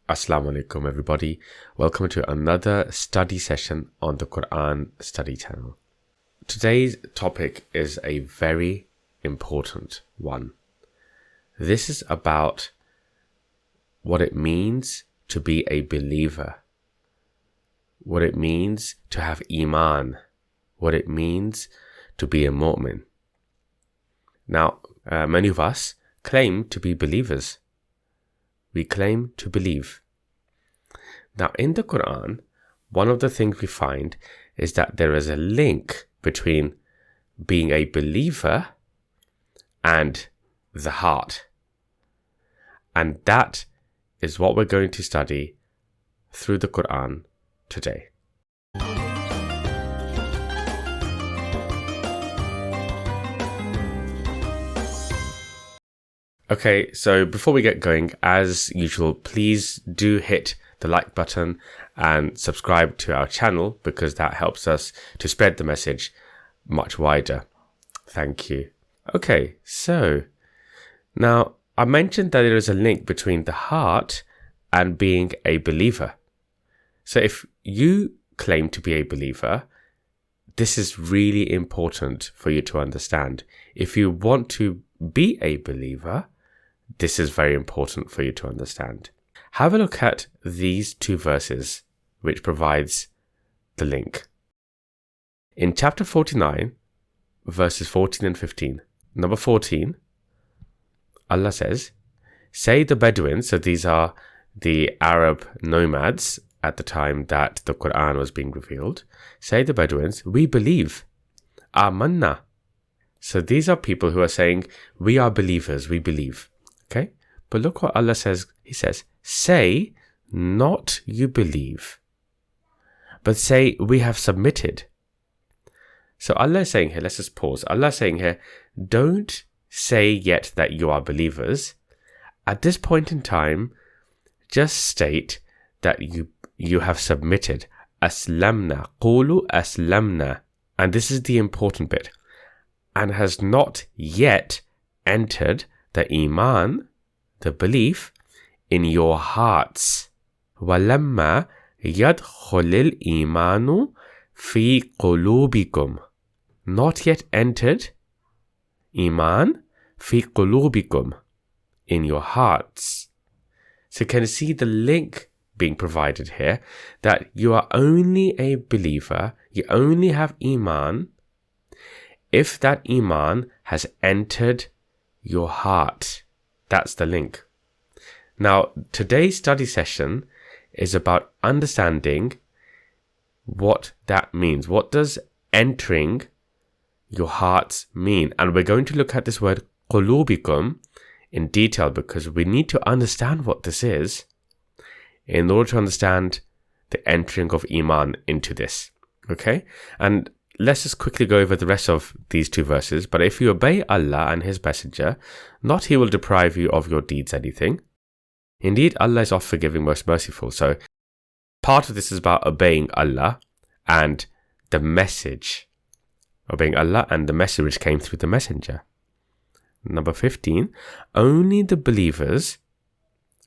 Assalamu alaikum everybody. Welcome to another study session on the Qur'an study channel. Today's topic is a very important one. This is about what it means to be a believer, what it means to have imaan, what it means to be a mu'min. Now, many of us claim to be believers. We claim to believe. Now, in the Qur'an, one of the things we find is that there is a link between being a believer and the heart. And that is what we're going to study through the Qur'an today. Okay, so before we get going, as usual, please do hit the like button and subscribe to our channel because that helps us to spread the message much wider. Thank you. Okay, so now I mentioned that there is a link between the heart and being a believer. So if you claim to be a believer, this is really important for you to understand. If you want to be a believer, this is very important for you to understand. Have a look at these two verses, which provides the link. In chapter 49, verses 14 and 15, number 14, Allah says, "Say the Bedouins," so these are the Arab nomads at the time that the Qur'an was being revealed, "Say the Bedouins, we believe, amanna." So these are people who are saying, we are believers, we believe. Okay, but look what Allah says. He says, say not you believe, but say we have submitted. So Allah is saying here, let's just pause. Allah is saying here, don't say yet that you are believers. At this point in time, just state that you have submitted. Aslamna, qulu aslamna. And this is the important bit. And has not yet entered the iman, the belief, in your hearts. وَلَمَّا يَدْخُلِ الْإِيمَانُ فِي قُلُوبِكُمْ. Not yet entered iman fi qulubikum, in your hearts. So can you see the link being provided here, that you are only a believer, you only have iman if that iman has entered your heart. That's the link. Now, today's study session is about understanding what that means. What does entering your hearts mean? And we're going to look at this word qulubikum in detail because we need to understand what this is in order to understand the entering of iman into this. Okay? And let's just quickly go over the rest of these two verses. But if you obey Allah and His Messenger, not He will deprive you of your deeds anything. Indeed, Allah is oft forgiving, most merciful. So part of this is about obeying Allah and the message. Obeying Allah and the message which came through the messenger. Number 15, only the believers,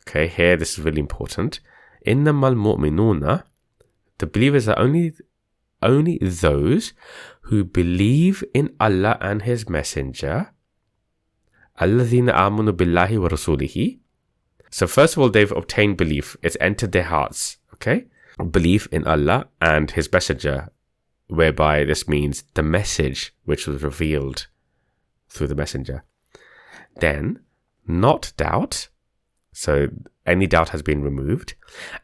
okay, here this is really important, innamal mu'minuna, the believers are only those who believe in Allah and His Messenger. Alladhina amanu billahi wa rasulihi. So first of all, they've obtained belief. It's entered their hearts. Okay? Belief in Allah and His Messenger, whereby this means the message which was revealed through the messenger. Then, not doubt. So any doubt has been removed.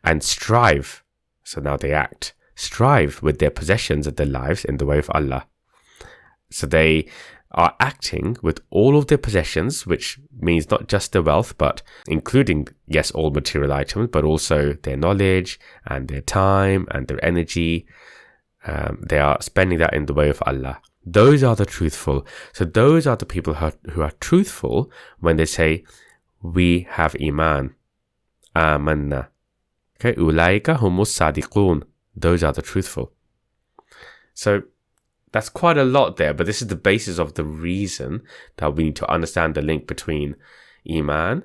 And strive. So now they act. Strive with their possessions and their lives in the way of Allah. So they are acting with all of their possessions, which means not just their wealth, but including, yes, all material items, but also their knowledge and their time and their energy. They are spending that in the way of Allah. Those are the truthful. So those are the people who are truthful when they say, we have iman. Amanna. Okay, ulaika humus sadiqun. Those are the truthful. So that's quite a lot there, but this is the basis of the reason that we need to understand the link between iman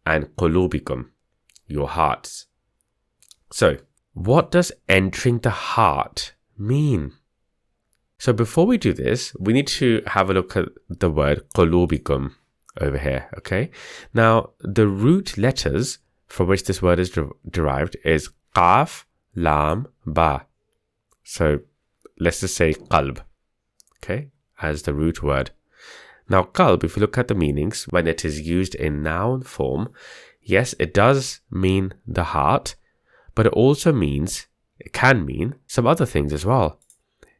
and qulubikum, your hearts. So, what does entering the heart mean? So before we do this, we need to have a look at the word qulubikum over here, okay? Now, the root letters from which this word is derived is qaf, lam, ba. So let's just say qalb, okay, as the root word. Now, qalb, if you look at the meanings, when it is used in noun form, yes, it does mean the heart, but it also means, it can mean some other things as well.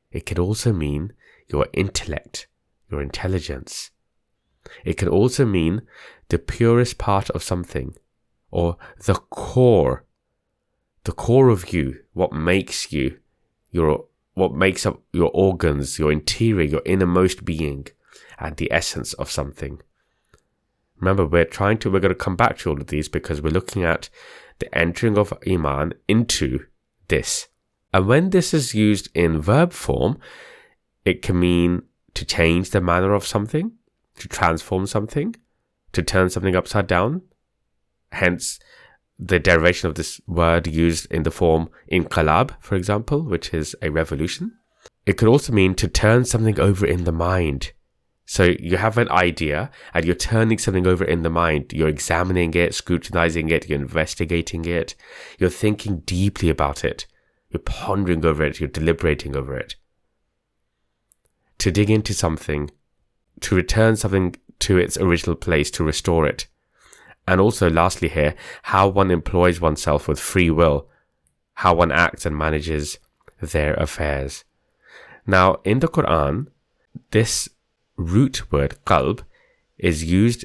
It can also mean your intellect, your intelligence. It can also mean the purest part of something, or the core of you, what makes you, what makes up your organs, your interior, your innermost being, and the essence of something. Remember, we're going to come back to all of these because we're looking at the entering of iman into this. And when this is used in verb form, it can mean to change the manner of something, to transform something, to turn something upside down. Hence, the derivation of this word used in the form Qalb, for example, which is a revolution. It could also mean to turn something over in the mind. So you have an idea and you're turning something over in the mind. You're examining it, scrutinizing it, you're investigating it, you're thinking deeply about it. You're pondering over it, you're deliberating over it. To dig into something, to return something to its original place, to restore it. And also, lastly here, how one employs oneself with free will, how one acts and manages their affairs. Now, in the Qur'an, this root word, qalb, is used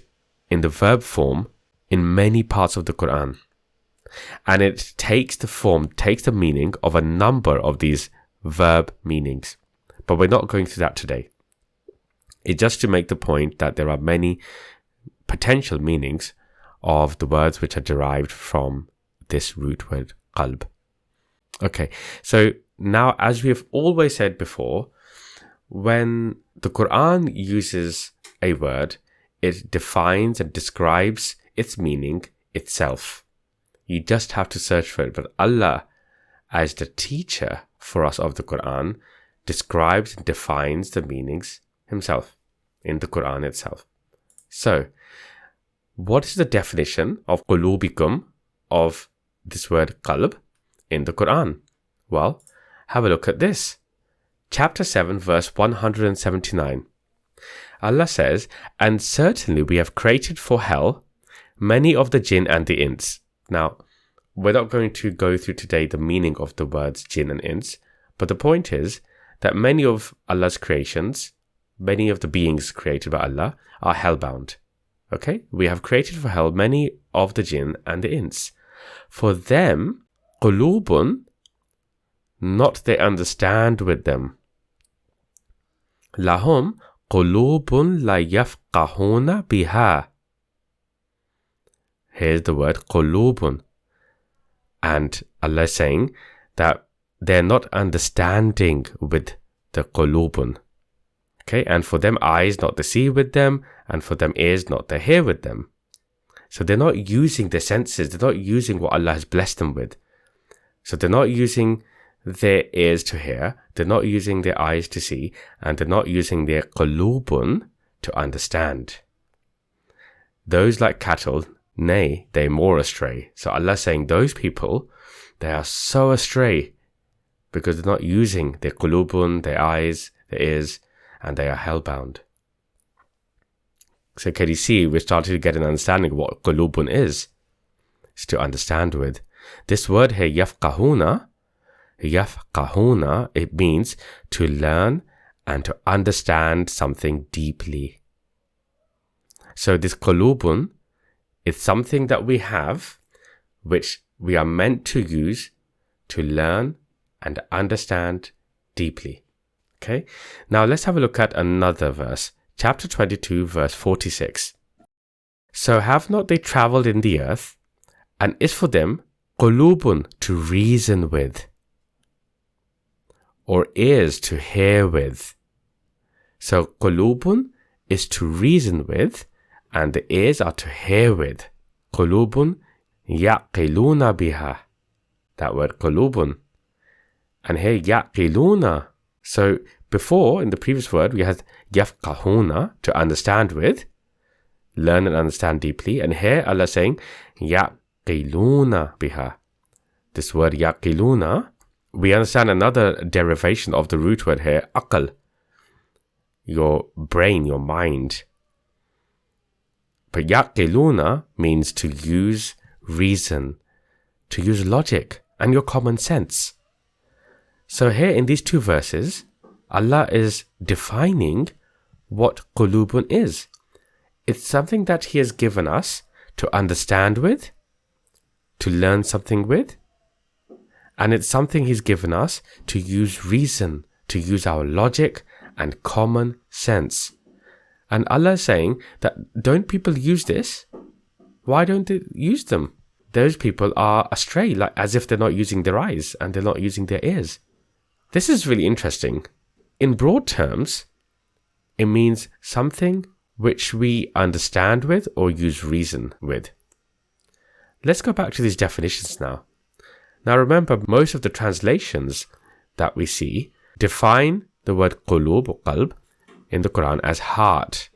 in the verb form in many parts of the Qur'an. And it takes the meaning of a number of these verb meanings. But we're not going through that today. It's just to make the point that there are many potential meanings of the words which are derived from this root word, qalb. Okay, so now, as we have always said before, when the Qur'an uses a word, it defines and describes its meaning itself. You just have to search for it. But Allah, as the teacher for us of the Qur'an, describes and defines the meanings himself in the Qur'an itself. So, what is the definition of qulubikum, of this word qalb, in the Qur'an? Well, have a look at this. Chapter 7, verse 179. Allah says, "And certainly we have created for hell many of the jinn and the ins." Now, we're not going to go through today the meaning of the words jinn and ins, but the point is that many of Allah's creations, many of the beings created by Allah, are hellbound. Okay? We have created for hell many of the jinn and the ins. For them, qulubun, not they understand with them. Lahum qulubun la yafqahuna biha. Here's the word qulubun. And Allah is saying that they're not understanding with the qulubun. Okay, and for them eyes not to see with them, and for them ears not to hear with them. So they're not using their senses, they're not using what Allah has blessed them with. So they're not using their ears to hear, they're not using their eyes to see, and they're not using their qulubun to understand. Those like cattle, nay, they're more astray. So Allah is saying those people, they are so astray because they're not using their qulubun, their eyes, their ears, and they are hellbound. So can you see, we're starting to get an understanding of what qulubun is. It's to understand with. This word here, yafqahuna, it means to learn and to understand something deeply. So this qulubun is something that we have, which we are meant to use to learn and understand deeply. Okay, now let's have a look at another verse, chapter 22, verse 46. So have not they travelled in the earth, and is for them qulubun to reason with, or ears to hear with. So qulubun is to reason with, and the ears are to hear with. Qulubun yaqiluna biha. that word qulubun. And here yaqiluna. So before, in the previous word, we had yafqahuna, to understand with, learn and understand deeply. And here Allah is saying yaqiluna biha. This word yaqiluna, we understand another derivation of the root word here, aql, your brain, your mind. But yaqiluna means to use reason, to use logic and your common sense. So here in these two verses, Allah is defining what qulubun is. It's something that He has given us to understand with, to learn something with, and it's something He's given us to use reason, to use our logic and common sense. And Allah is saying that don't people use this? Why don't they use them? Those people are astray, like as if they're not using their eyes and they're not using their ears. This is really interesting. In broad terms, it means something which we understand with or use reason with. Let's go back to these definitions now. Now remember, most of the translations that we see define the word qulub or qalb in the Qur'an as heart.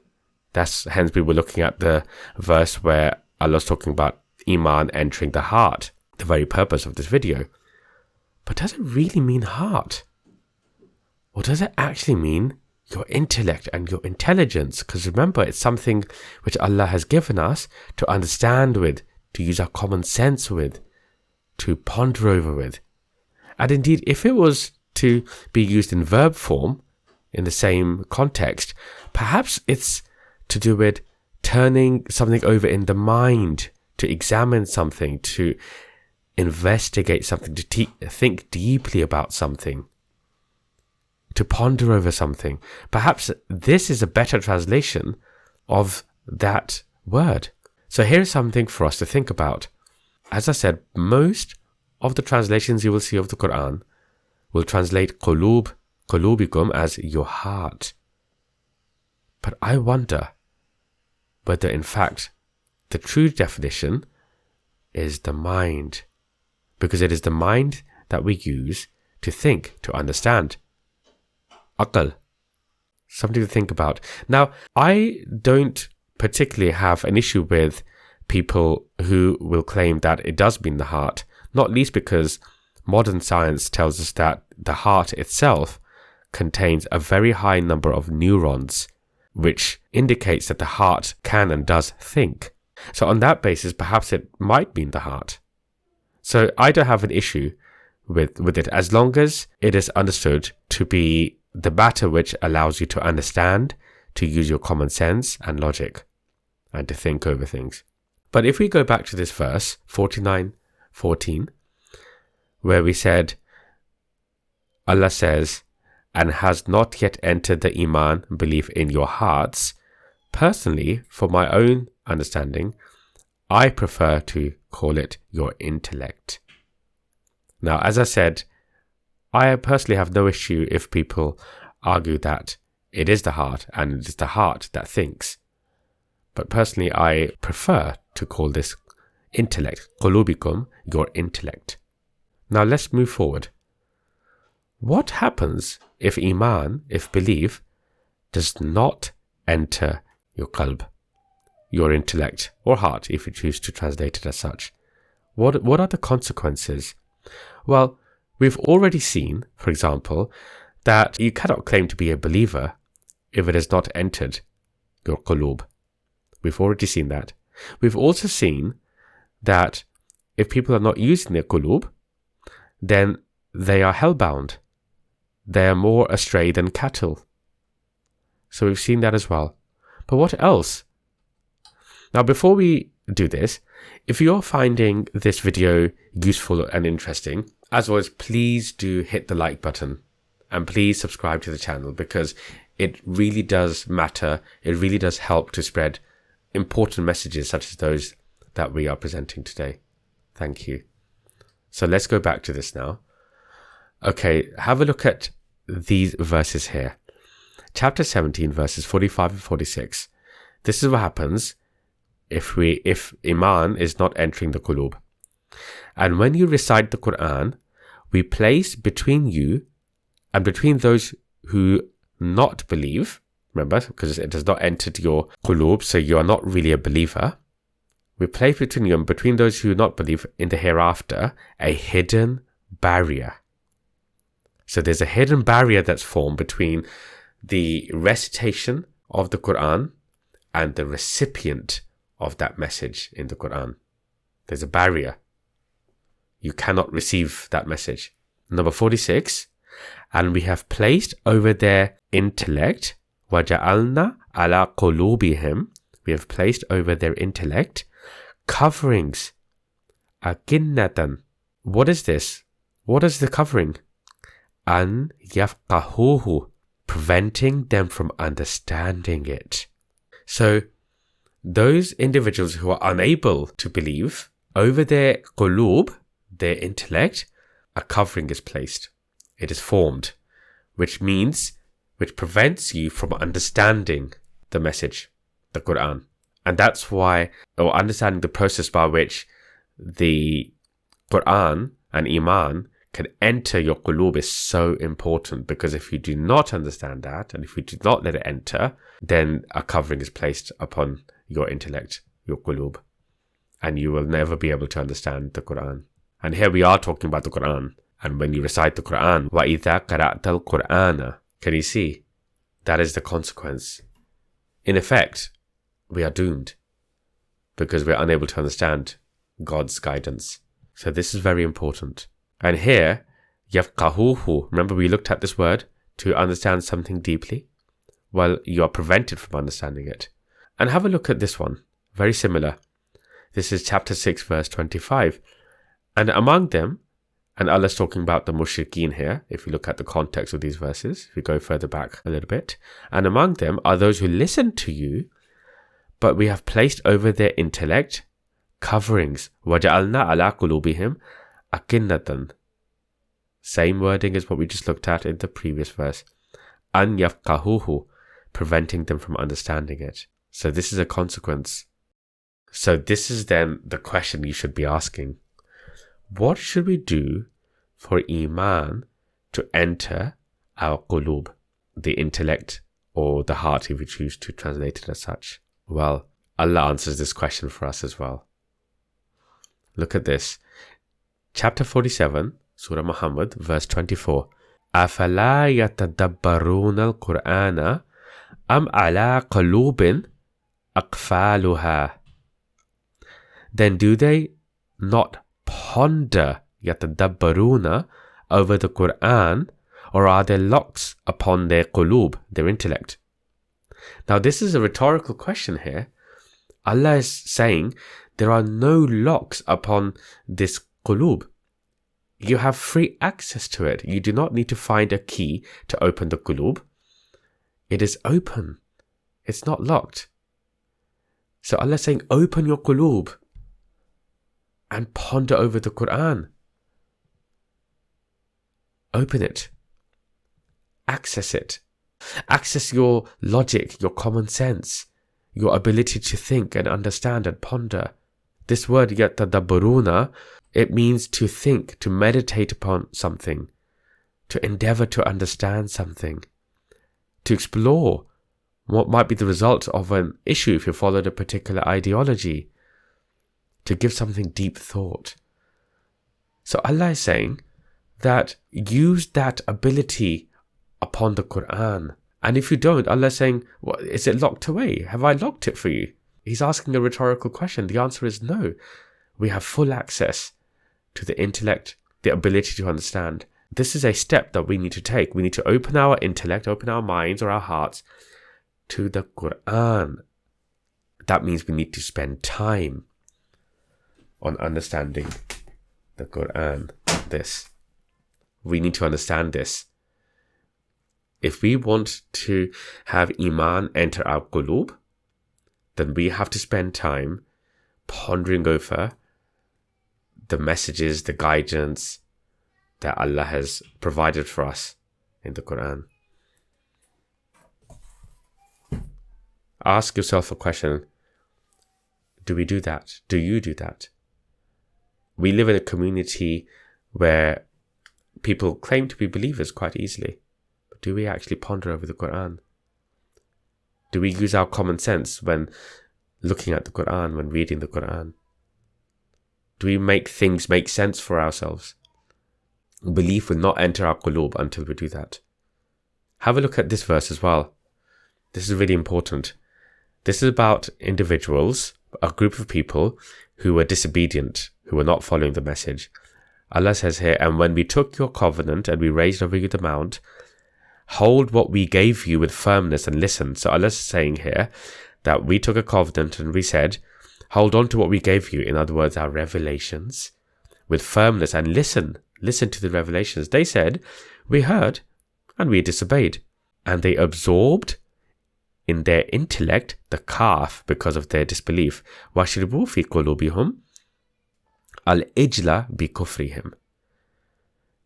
That's hence we were looking at the verse where Allah's talking about iman entering the heart, the very purpose of this video. But does it really mean heart? Or does it actually mean your intellect and your intelligence? Because remember, it's something which Allah has given us to understand with, to use our common sense with, to ponder over with. And indeed, if it was to be used in verb form, in the same context, perhaps it's to do with turning something over in the mind, to examine something, to investigate something, to think deeply about something, to ponder over something. Perhaps this is a better translation of that word. So here's something for us to think about. As I said, most of the translations you will see of the Qur'an will translate qulub, qulubikum as your heart. But I wonder whether in fact the true definition is the mind. Because it is the mind that we use to think, to understand. Aql. Something to think about. Now, I don't particularly have an issue with people who will claim that it does mean the heart, not least because modern science tells us that the heart itself contains a very high number of neurons, which indicates that the heart can and does think. So on that basis, perhaps it might mean the heart. So I don't have an issue with it as long as it is understood to be the matter which allows you to understand, to use your common sense and logic, and to think over things. But if we go back to this verse, 49:14, where we said, Allah says, and has not yet entered the iman, belief in your hearts. Personally, for my own understanding, I prefer to call it your intellect. Now, as I said, I personally have no issue if people argue that it is the heart and it is the heart that thinks. But personally, I prefer to call this intellect, qulubikum, your intellect. Now let's move forward. What happens if iman, if belief, does not enter your qalb, your intellect or heart, if you choose to translate it as such? What are the consequences? Well, we've already seen, for example, that you cannot claim to be a believer if it has not entered your qulub. We've already seen that. We've also seen that if people are not using their qulub, then they are hellbound. They are more astray than cattle. So we've seen that as well. But what else? Now, before we do this, if you're finding this video useful and interesting, as always, please do hit the like button and please subscribe to the channel, because it really does matter. It really does help to spread important messages such as those that we are presenting today. Thank you. So let's go back to this now. Okay, have a look at these verses here. Chapter 17, verses 45 and 46. This is what happens if iman is not entering the qulub. And when you recite the Qur'an, we place between you and between those who not believe, remember, because it has not entered your qulub, so you are not really a believer. We place between you and between those who not believe in the hereafter a hidden barrier. So there's a hidden barrier that's formed between the recitation of the Qur'an and the recipient of that message in the Qur'an. There's a barrier. You cannot receive that message. Number 46, and we have placed over their intellect, وَجَعَلْنَا عَلَىٰ قُلُوبِهِمْ, we have placed over their intellect coverings, أَكِنَّةً. What is this? What is the covering? أَنْ يَفْقَهُوهُ, preventing them from understanding it. So, those individuals who are unable to believe, over their qulub, their intellect, a covering is placed. It is formed, which prevents you from understanding the message, the Qur'an. And that's why, or understanding the process by which the Qur'an and iman can enter your qulub is so important, because if you do not understand that, and if you do not let it enter, then a covering is placed upon your intellect, your qulub, and you will never be able to understand the Qur'an. And here we are talking about the Qur'an. And when you recite the Qur'an, وَإِذَا قَرَأْتَ الْقُرْآنَ, can you see? That is the consequence. In effect, we are doomed because we are unable to understand God's guidance. So this is very important. And here, يَفْقَهُوهُ, remember we looked at this word, to understand something deeply. Well, you are prevented from understanding it. And have a look at this one. Very similar. This is chapter 6, verse 25. And among them, and Allah's talking about the mushrikeen here, if you look at the context of these verses, if we go further back a little bit. And among them are those who listen to you, but we have placed over their intellect coverings. وَجَعَلْنَا عَلَىٰ قُلُوبِهِمْ أَكِنَّةً. Same wording as what we just looked at in the previous verse. أَنْ يَفْقَهُوهُ, preventing them from understanding it. So this is a consequence. So this is then the question you should be asking. What should we do for iman to enter our qulub, the intellect or the heart, if we choose to translate it as such? Well, Allah answers this question for us as well. Look at this. Chapter 47, Surah Muhammad, verse 24. أَفَلَا يَتَدَبَّرُونَ الْقُرْآنَ أَمْ عَلَىٰ قَلُوبٍ أَقْفَالُهَا. Then do they not ponder, yatadabbaruna, over the Qur'an, or are there locks upon their qulub, their intellect? Now this is a rhetorical question here. Allah is saying there are no locks upon this qulub. You have free access to it. You do not need to find a key to open the qulub. It is open. It's not locked. So Allah is saying, open your qulub and ponder over the Qur'an. Open it. Access it. Access your logic, your common sense, your ability to think and understand and ponder. This word yatadabbaruna, it means to think, to meditate upon something, to endeavor to understand something, to explore what might be the result of an issue if you followed a particular ideology, to give something deep thought. So Allah is saying that use that ability upon the Qur'an. And if you don't, Allah is saying, well, is it locked away? Have I locked it for you? He's asking a rhetorical question. The answer is no. We have full access to the intellect, the ability to understand. This is a step that we need to take. We need to open our intellect, open our minds or our hearts to the Qur'an. That means we need to spend time on understanding the Qur'an. We need to understand this. If we want to have iman enter our qulub, then we have to spend time pondering over the messages, the guidance that Allah has provided for us in the Qur'an. Ask yourself a question. Do we do that? Do you do that? we live in a community where people claim to be believers quite easily. But do we actually ponder over the Qur'an? Do we use our common sense when looking at the Qur'an, when reading the Qur'an? Do we make things make sense for ourselves? Belief will not enter our qulub until we do that. Have a look at this verse as well. This is really important. This is about individuals, a group of people who were disobedient, who were not following the message. Allah says here, and when we took your covenant and we raised over you the mount, hold what we gave you with firmness and listen. So Allah is saying here that we took a covenant and we said, hold on to what we gave you. In other words, our revelations with firmness and listen. Listen to the revelations. They said, we heard and we disobeyed. And they absorbed in their intellect the kaf because of their disbelief. وَشْرِبُوا فِي قُلُوبِهُمْ الْإِجْلَ بِكُفْرِهِمْ.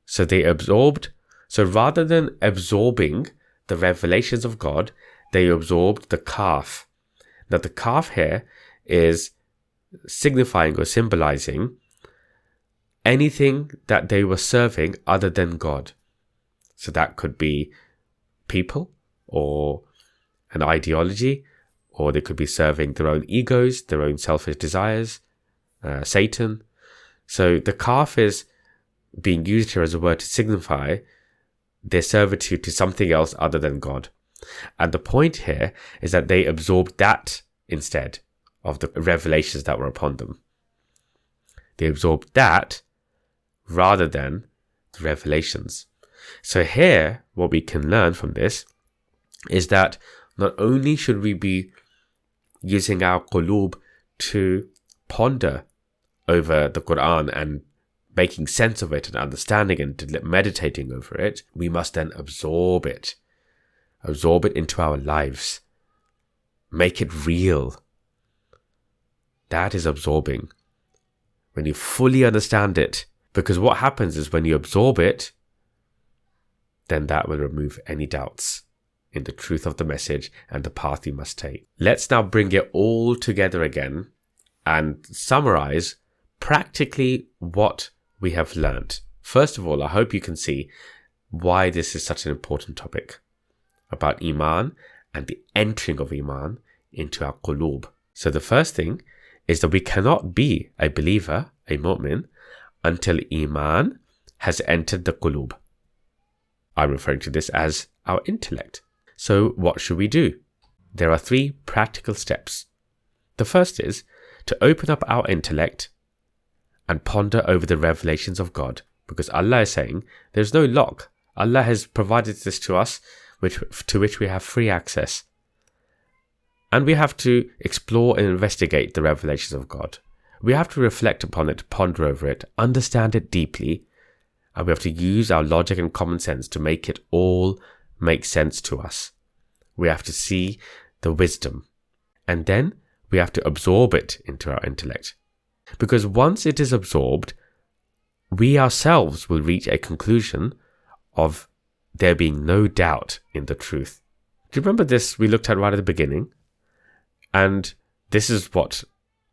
So they absorbed. So rather than absorbing the revelations of God, they absorbed the kaf. Now the kaf here is signifying or symbolizing anything that they were serving other than God. So that could be people or an ideology, or they could be serving their own egos, their own selfish desires, Satan. So the kaf is being used here as a word to signify their servitude to something else other than God. And the point here is that they absorbed that instead of the revelations that were upon them. They absorbed that rather than the revelations. So here, what we can learn from this is that not only should we be using our qulub to ponder over the Qur'an and making sense of it and understanding and meditating over it, we must then absorb it into our lives, make it real. That is absorbing. When you fully understand it, because what happens is when you absorb it, then that will remove any doubts in the truth of the message and the path you must take. Let's now bring it all together again and summarize practically what we have learned. First of all, I hope you can see why this is such an important topic about iman and the entering of iman into our qulub. So the first thing is that we cannot be a believer, a mu'min, until iman has entered the qulub. I'm referring to this as our intellect. So what should we do? There are 3 practical steps. The first is to open up our intellect and ponder over the revelations of God, because Allah is saying there's no lock. Allah has provided this to us, to which we have free access. And we have to explore and investigate the revelations of God. We have to reflect upon it, ponder over it, understand it deeply, and we have to use our logic and common sense to make it all make sense to us. We have to see the wisdom, and then we have to absorb it into our intellect. Because once it is absorbed, we ourselves will reach a conclusion of there being no doubt in the truth. Do you remember this we looked at right at the beginning? And this is what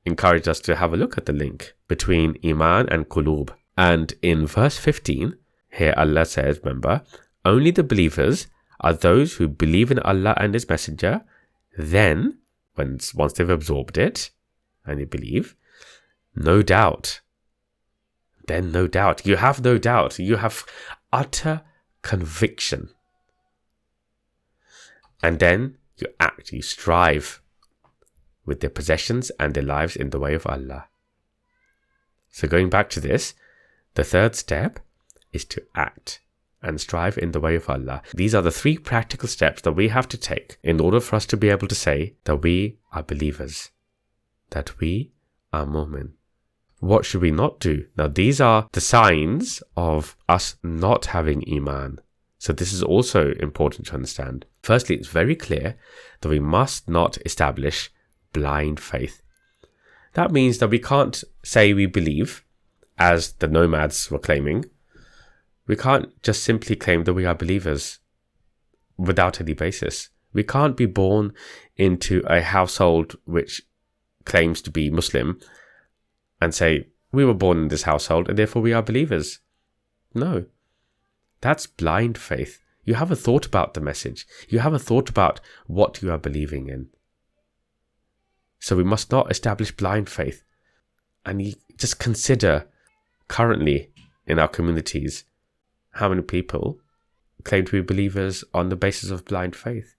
encouraged us to have a look at the link between iman and qulub. And in verse 15, here Allah says, remember, only the believers are those who believe in Allah and His Messenger. Then, once they've absorbed it and they believe, no doubt. Then no doubt. You have no doubt. You have utter conviction. And then you act, you strive with their possessions and their lives in the way of Allah. So going back to this, the third step is to act and strive in the way of Allah. These are the 3 practical steps that we have to take in order for us to be able to say that we are believers, that we are mu'min. What should we not do? Now, these are the signs of us not having iman. So this is also important to understand. Firstly, it's very clear that we must not establish blind faith. That means that we can't say we believe, as the nomads were claiming. We can't just simply claim that we are believers without any basis. We can't be born into a household which claims to be Muslim and say, we were born in this household and therefore we are believers. No. That's blind faith. You haven't thought about the message. You haven't thought about what you are believing in. So we must not establish blind faith. And you just consider currently in our communities how many people claim to be believers on the basis of blind faith.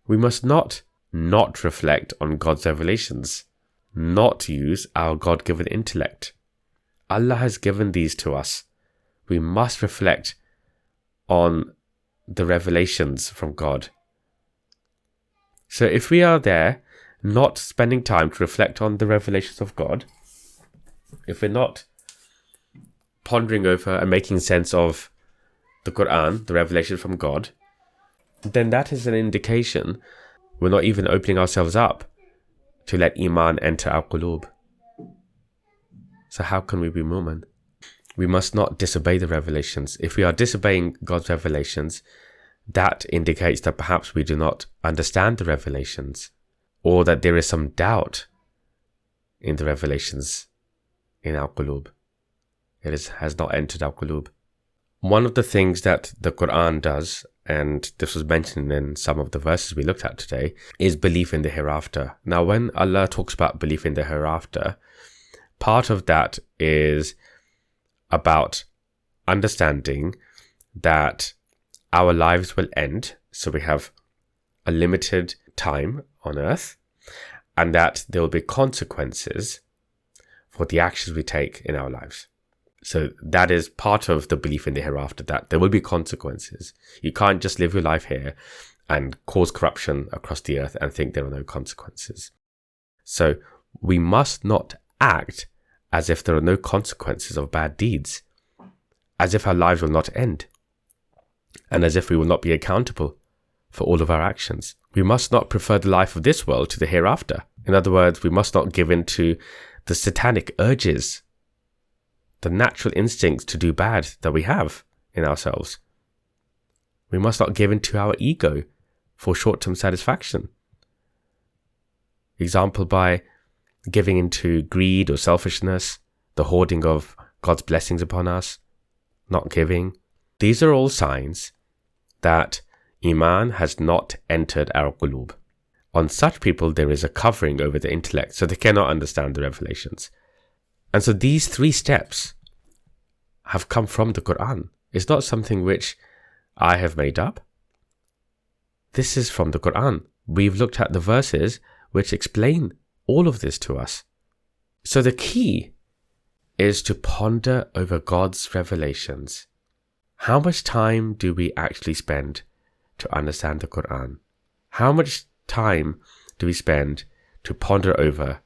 We must not reflect on God's revelations, not use our God-given intellect. Allah has given these to us. We must reflect on the revelations from God. So if we are there not spending time to reflect on the revelations of God, if we're not pondering over and making sense of the Qur'an, the revelation from God, then that is an indication we're not even opening ourselves up to let iman enter our qulub. So how can we be mu'min? We must not disobey the revelations. If we are disobeying God's revelations, that indicates that perhaps we do not understand the revelations, or that there is some doubt in the revelations in our qulub. It has not entered our qulub. One of the things that the Qur'an does, and this was mentioned in some of the verses we looked at today, is belief in the hereafter. Now, when Allah talks about belief in the hereafter, part of that is about understanding that our lives will end, so we have a limited time on earth, and that there will be consequences for the actions we take in our lives. So that is part of the belief in the hereafter, that there will be consequences. You can't just live your life here and cause corruption across the earth and think there are no consequences. So we must not act as if there are no consequences of bad deeds, as if our lives will not end, and as if we will not be accountable for all of our actions. We must not prefer the life of this world to the hereafter. In other words, we must not give in to the satanic urges, the natural instincts to do bad that we have in ourselves. We must not give in to our ego for short-term satisfaction. Example, by giving into greed or selfishness, the hoarding of God's blessings upon us, not giving. These are all signs that iman has not entered our qulub. On such people, there is a covering over the intellect, so they cannot understand the revelations. And so these 3 steps have come from the Qur'an. It's not something which I have made up. This is from the Qur'an. We've looked at the verses which explain all of this to us. So the key is to ponder over God's revelations. How much time do we actually spend to understand the Qur'an? How much time do we spend to ponder over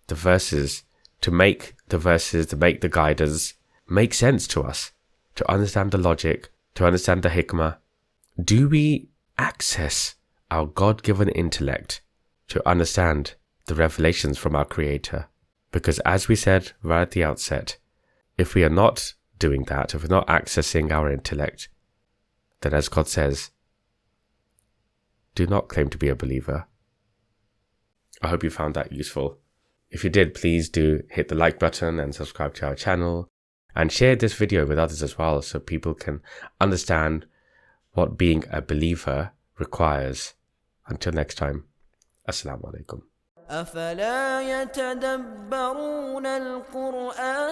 the verses, to make the guidance make sense to us, to understand the logic, to understand the hikmah? Do we access our God-given intellect to understand the revelations from our Creator? Because as we said right at the outset, if we are not doing that, if we're not accessing our intellect, then as God says, do not claim to be a believer. I hope you found that useful. If you did, please do hit the like button and subscribe to our channel, and share this video with others as well, so people can understand what being a believer requires. Until next time, Assalamu alaikum. أفلا يتدبرون القرآن